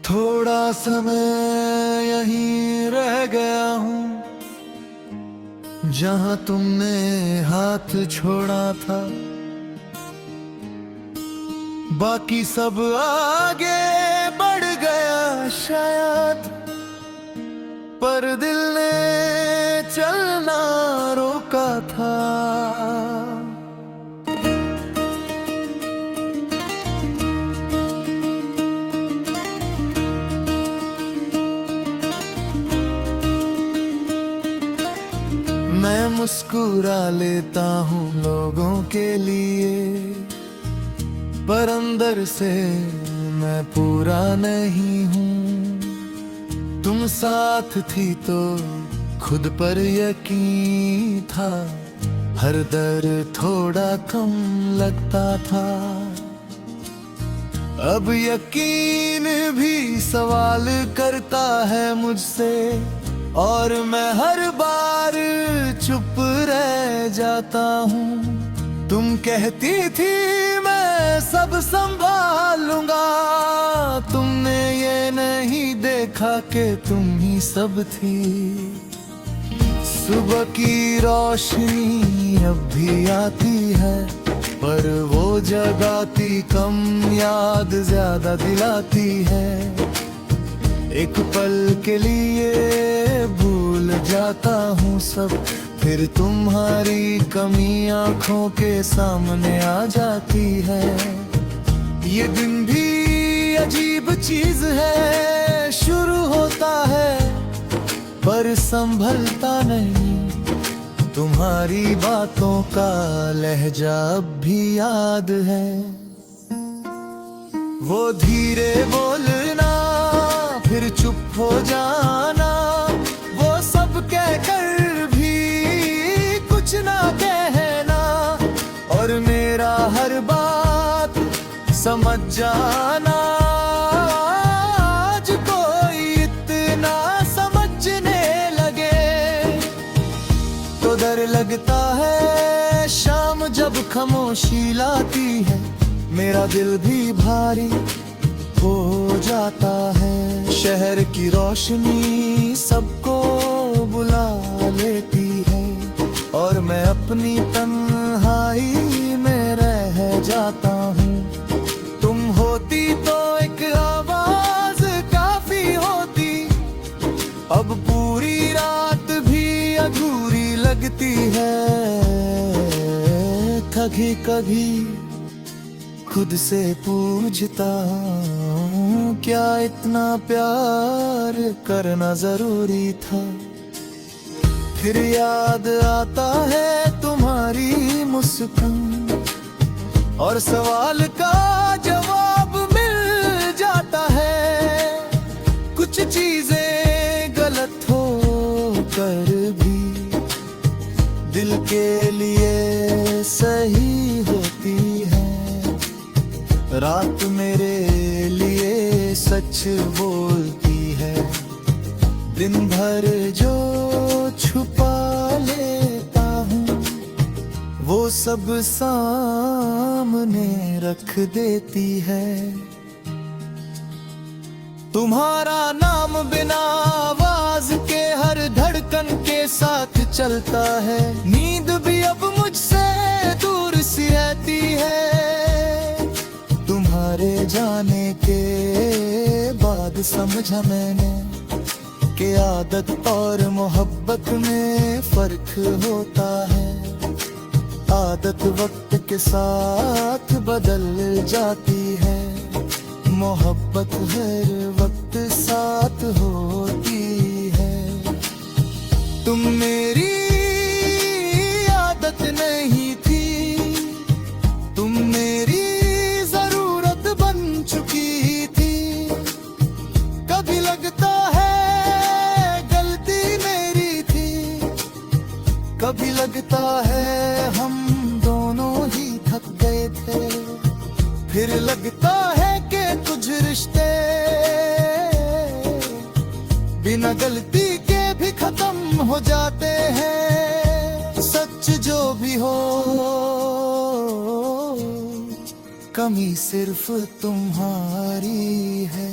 थोड़ा समय यहीं रह गया हूँ जहाँ तुमने हाथ छोड़ा था। बाकी सब आगे बढ़ गया शायद, पर दिल ने चलना रोका था। मैं मुस्कुरा लेता हूँ लोगों के लिए, पर अंदर से मैं पूरा नहीं हूँ। तुम साथ थी तो खुद पर यकीन था, हर दर्द थोड़ा कम लगता था। अब यकीन भी सवाल करता है मुझसे, और मैं हर बार चुप रह जाता हूँ। तुम कहती थी मैं सब संभालूंगा, तुमने ये नहीं देखा कि तुम ही सब थी। सुबह की रोशनी अब भी आती है, पर वो जगाती कम, याद ज्यादा दिलाती है। एक पल के लिए भूल जाता हूँ सब, फिर तुम्हारी कमी आंखों के सामने आ जाती है। ये दिन भी अजीब चीज है, शुरू होता है पर संभलता नहीं। तुम्हारी बातों का लहजा अब भी याद है, वो धीरे बोलना फिर चुप हो जाना, वो सब कहकर भी कुछ ना कहना, और मेरा हर बात समझ जाना। आज कोई इतना समझने लगे तो डर लगता है, शाम जब खामोशी लाती है मेरा दिल भी भारी हो जाता है। शहर की रोशनी सबको बुला लेती है, और मैं अपनी तन्हाई में रह जाता हूँ। तुम होती तो एक आवाज काफी होती, अब पूरी रात भी अधूरी लगती है। कभी कभी खुद से पूछता हूँ, क्या इतना प्यार करना जरूरी था। फिर याद आता है तुम्हारी मुस्कान, और सवाल का जवाब मिल जाता है। कुछ चीजें गलत हो कर भी दिल के लिए सही होती है। रात मेरे लिए सच बोलती है, दिन भर जो छुपा लेता हूँ वो सब सामने रख देती है। तुम्हारा नाम बिना आवाज के हर धड़कन के साथ चलता है, नींद भी अब मुझसे दूर सी रहती है। तुम्हारे जाने के बाद समझा मैंने कि आदत और मोहब्बत में फर्क होता है। आदत वक्त के साथ बदल जाती है, मोहब्बत हर वक्त साथ होती है। तुम मेरी आदत नहीं थी, तुम मेरी चुकी थी। कभी लगता है गलती मेरी थी, कभी लगता है हम दोनों ही थक गए थे। फिर लगता है कि कुछ रिश्ते बिना गलती के भी खत्म हो जाते हैं। सच जो भी हो कमी सिर्फ तुम्हारी है।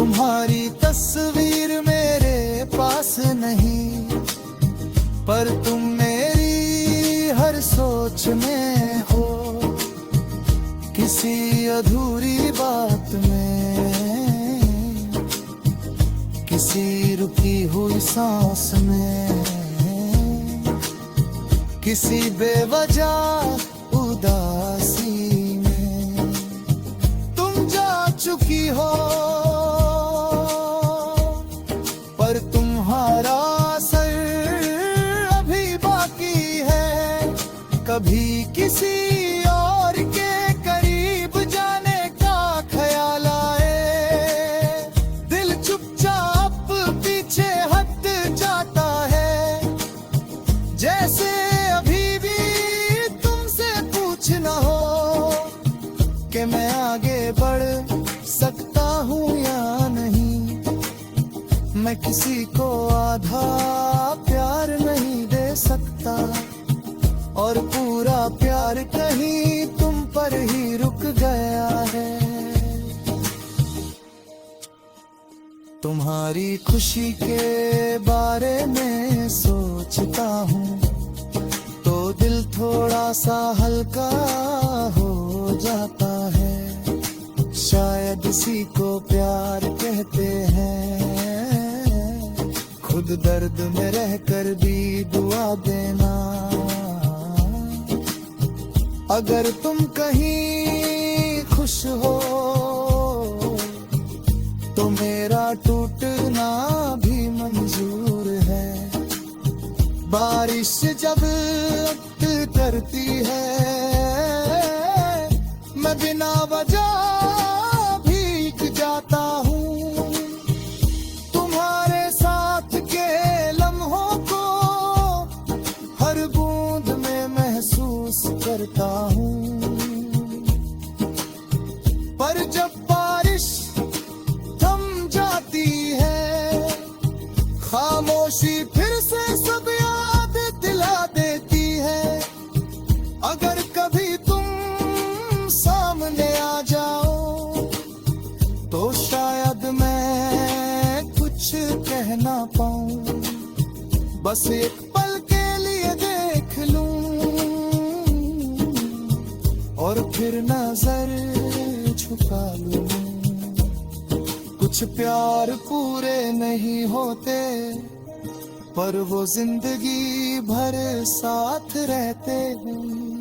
तुम्हारी तस्वीर मेरे पास नहीं, पर तुम मेरी हर सोच में हो। किसी अधूरी बात में, किसी रुकी हुई सांस में, किसी बेवजह उदासी में तुम जा चुकी हो। पर तुम्हारा असर अभी बाकी है। कभी किसी और के करीब जाने का ख्याल आए, दिल चुपचाप पीछे हट जाता है। जैसे अभी भी तुमसे पूछना हो कि मैं आगे बढ़ सकता हूँ या नहीं। मैं किसी को आधा प्यार नहीं दे सकता, और पूरा प्यार कहीं तुम पर ही रुक गया है। तुम्हारी खुशी के बारे में सोचता हूँ तो दिल थोड़ा सा हल्का हो जाता है। शायद इसी को प्यार कहते हैं। खुद दर्द में रहकर भी दुआ देना। अगर तुम कहीं खुश हो तो मेरा टूटना भी मंजूर है। बारिश जब करती है, मैं बिना वजह भीग जाता हूँ। तुम्हारे साथ के लम्हों को हर बूंद में महसूस करता हूँ। पर जब बारिश थम जाती है, खामोशी फिर से सब याद दिला देती है। अगर कभी तुम सामने आ जाओ तो शायद मैं कुछ कह ना पाऊं। बस एक पल के लिए देख लूं और फिर नजर झुका लूं। कुछ प्यार पूरे नहीं होते, पर वो जिंदगी भर साथ रहते हैं।